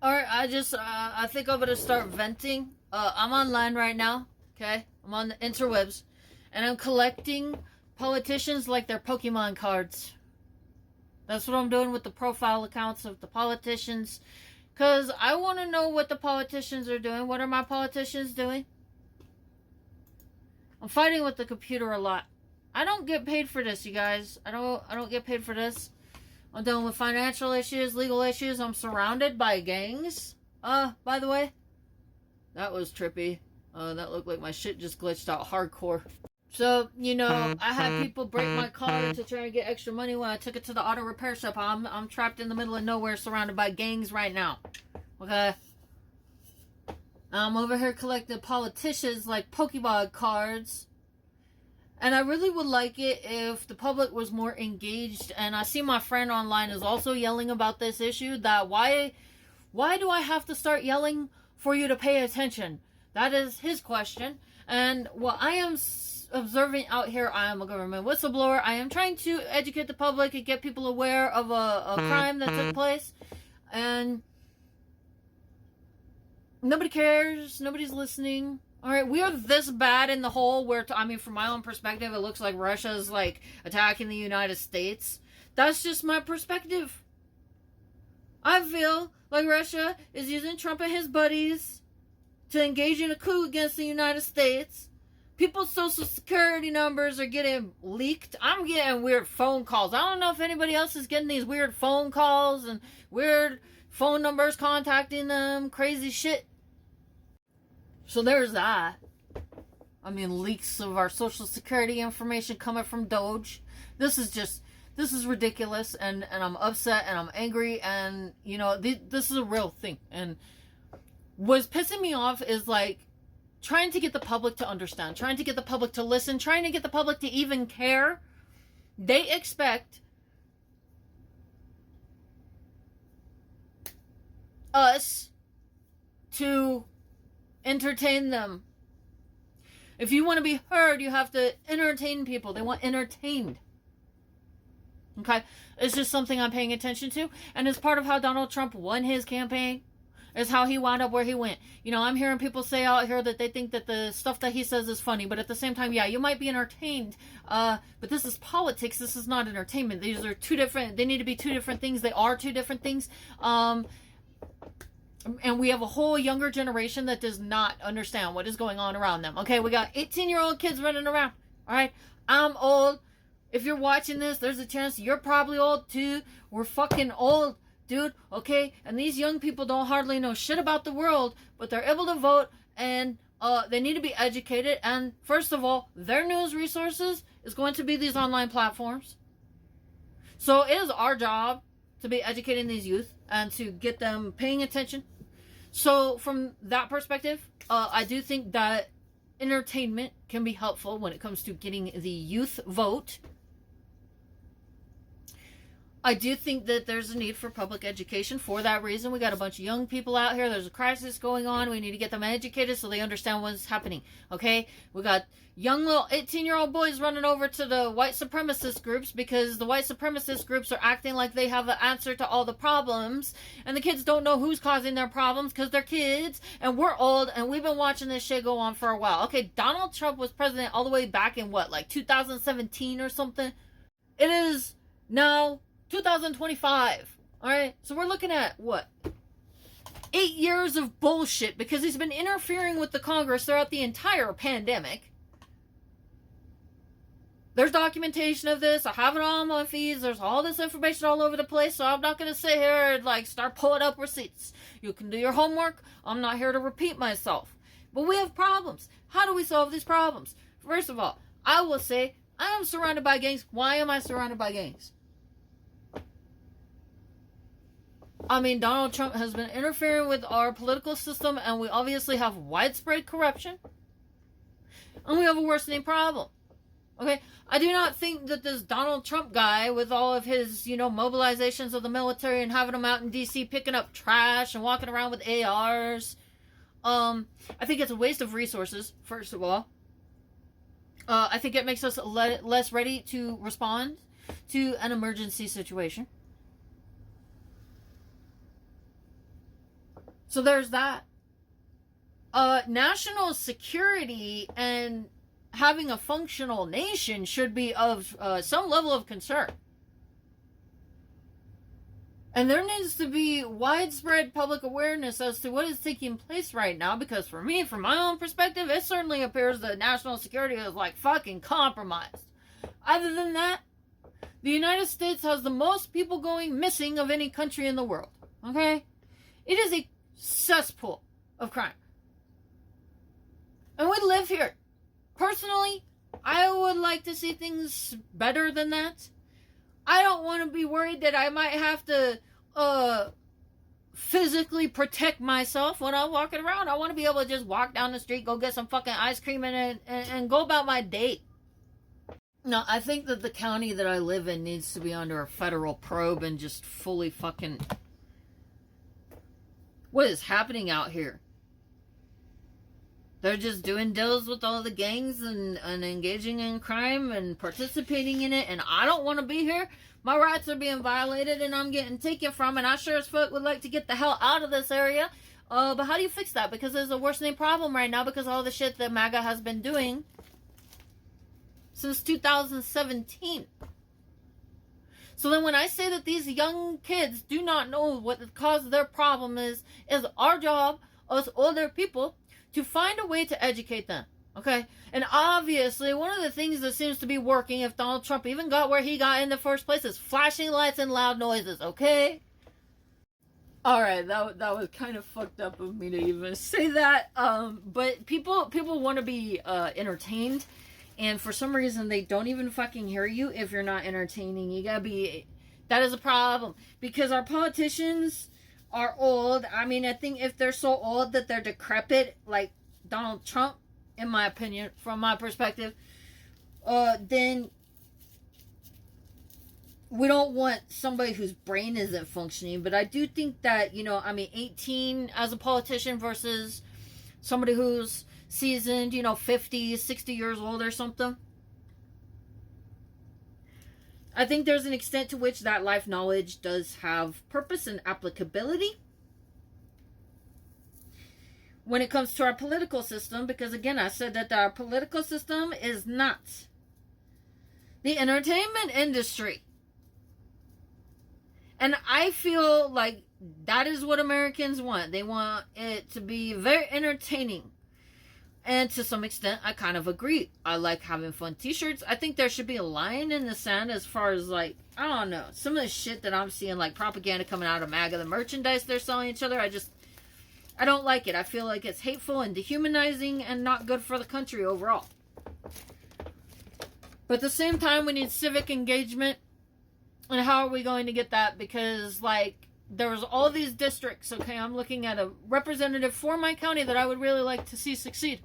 Alright, I think I'm gonna start venting. I'm online right now, okay? I'm on the interwebs, and I'm collecting politicians like they're Pokemon cards. That's what I'm doing with the profile accounts of the politicians, because I want to know what the politicians are doing. What are my politicians doing? I'm fighting with the computer a lot. I don't get paid for this, you guys. I don't get paid for this. I'm dealing with financial issues, legal issues. I'm surrounded by gangs. By the way, that was trippy. That looked like my shit just glitched out hardcore. So, I had people break my car to try and get extra money when I took it to the auto repair shop. I'm trapped in the middle of nowhere surrounded by gangs right now. Okay? I'm over here collecting politicians like Pokemon cards. And I really would like it if the public was more engaged. And I see my friend online is also yelling about this issue. That why do I have to start yelling for you to pay attention? That is his question. And what I am observing out here, I am a government whistleblower. I am trying to educate the public and get people aware of a crime that took place. And nobody cares. Nobody's listening. Alright, we are this bad in the hole where, from my own perspective, it looks like Russia's, attacking the United States. That's just my perspective. I feel like Russia is using Trump and his buddies to engage in a coup against the United States. People's social security numbers are getting leaked. I'm getting weird phone calls. I don't know if anybody else is getting these weird phone calls and weird phone numbers contacting them. Crazy shit. So there's that. Leaks of our social security information coming from Doge. This is ridiculous, and I'm upset, and I'm angry, and, this is a real thing. And what's pissing me off is, trying to get the public to understand, trying to get the public to listen, trying to get the public to even care. They expect us to entertain them. If you want to be heard, you have to entertain people. They want entertained. Okay? It's just something I'm paying attention to. And it's part of how Donald Trump won his campaign. Is how he wound up where he went. I'm hearing people say out here that they think that the stuff that he says is funny. But at the same time, yeah, you might be entertained. But this is politics. This is not entertainment. These are two different... They need to be two different things. They are two different things. And we have a whole younger generation that does not understand what is going on around them. Okay, we got 18-year-old kids running around. Alright? I'm old. If you're watching this, there's a chance you're probably old too. We're fucking old, dude. Okay? And these young people don't hardly know shit about the world, but they're able to vote, and they need to be educated. And first of all, their news resources is going to be these online platforms. So it is our job to be educating these youth and to get them paying attention. So from that perspective, I do think that entertainment can be helpful when it comes to getting the youth vote. I do think that there's a need for public education for that reason. We got a bunch of young people out here. There's a crisis going on. We need to get them educated so they understand what's happening. Okay? We got young little 18-year-old boys running over to the white supremacist groups because the white supremacist groups are acting like they have the answer to all the problems. And the kids don't know who's causing their problems because they're kids. And we're old. And we've been watching this shit go on for a while. Okay, Donald Trump was president all the way back in 2017 or something? It is now 2025. Alright? So we're looking at, 8 years of bullshit because he's been interfering with the Congress throughout the entire pandemic. There's documentation of this. I have it all on my feeds. There's all this information all over the place, so I'm not going to sit here and, start pulling up receipts. You can do your homework. I'm not here to repeat myself. But we have problems. How do we solve these problems? First of all, I will say, I am surrounded by gangs. Why am I surrounded by gangs? Donald Trump has been interfering with our political system, and we obviously have widespread corruption. And we have a worsening problem. Okay? I do not think that this Donald Trump guy, with all of his, mobilizations of the military and having them out in D.C. picking up trash and walking around with ARs, I think it's a waste of resources, first of all. I think it makes us less ready to respond to an emergency situation. So there's that. National security and having a functional nation should be of some level of concern. And there needs to be widespread public awareness as to what is taking place right now, because for me, from my own perspective, it certainly appears that national security is like fucking compromised. Other than that, the United States has the most people going missing of any country in the world. Okay? It is a cesspool of crime. And we live here. Personally, I would like to see things better than that. I don't want to be worried that I might have to physically protect myself when I'm walking around. I want to be able to just walk down the street, go get some fucking ice cream, and go about my day. No, I think that the county that I live in needs to be under a federal probe and just fully fucking... What is happening out here? They're just doing deals with all the gangs and engaging in crime and participating in it, and I don't want to be here. My rights are being violated and I'm getting taken from, and I sure as fuck would like to get the hell out of this area. But how do you fix that? Because there's a worsening problem right now because of all the shit that MAGA has been doing since 2017. So then when I say that these young kids do not know what the cause of their problem is our job, us older people, to find a way to educate them. Okay? And obviously, one of the things that seems to be working, if Donald Trump even got where he got in the first place, is flashing lights and loud noises. Okay? Alright, that was kind of fucked up of me to even say that. But people want to be entertained. And for some reason, they don't even fucking hear you if you're not entertaining. You gotta be... That is a problem. Because our politicians are old. I mean, I think if they're so old that they're decrepit, like Donald Trump, in my opinion, from my perspective, then we don't want somebody whose brain isn't functioning. But I do think that, 18 as a politician versus somebody who's seasoned, 50, 60 years old or something. I think there's an extent to which that life knowledge does have purpose and applicability when it comes to our political system, because again, I said that our political system is not the entertainment industry. And I feel like that is what Americans want. They want it to be very entertaining. And to some extent, I kind of agree. I like having fun t-shirts. I think there should be a line in the sand as far as, like, I don't know, some of the shit that I'm seeing, like propaganda coming out of MAGA, the merchandise they're selling each other, I don't like it. I feel like it's hateful and dehumanizing and not good for the country overall. But at the same time, we need civic engagement. And how are we going to get that? Because, like, there's all these districts, okay? I'm looking at a representative for my county that I would really like to see succeed.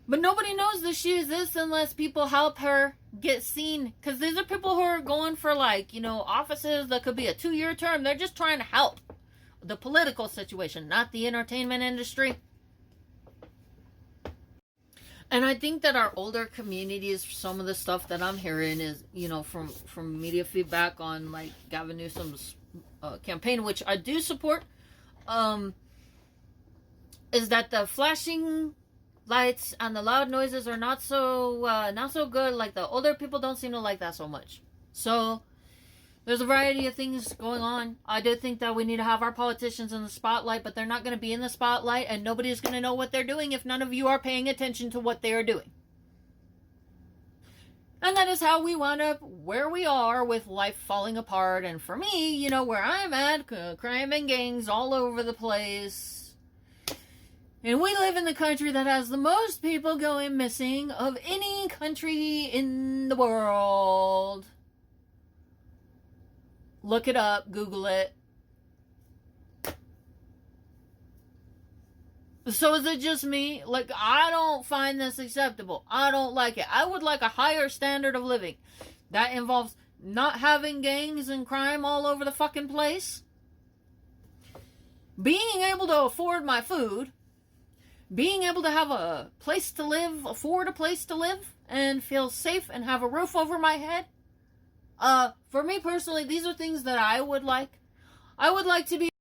But nobody knows that she exists unless people help her get seen. Because these are people who are going for, like, offices that could be a 2-year term. They're just trying to help the political situation, not the entertainment industry. And I think that our older communities, some of the stuff that I'm hearing is, from media feedback on, like, Gavin Newsom's campaign, which I do support, is that the flashing lights and the loud noises are not so good. Like, the older people don't seem to like that so much. So there's a variety of things going on. I do think that we need to have our politicians in the spotlight, but they're not going to be in the spotlight, and nobody's going to know what they're doing if none of you are paying attention to what they are doing. And that is how we wound up where we are with life falling apart. And for me, where I'm at, crime and gangs all over the place. And we live in the country that has the most people going missing of any country in the world. Look it up, Google it. So is it just me? Like, I don't find this acceptable. I don't like it. I would like a higher standard of living. That involves not having gangs and crime all over the fucking place. Being able to afford my food. Being able to have a place to live, afford a place to live, and feel safe and have a roof over my head. For me personally, these are things that I would like. I would like to be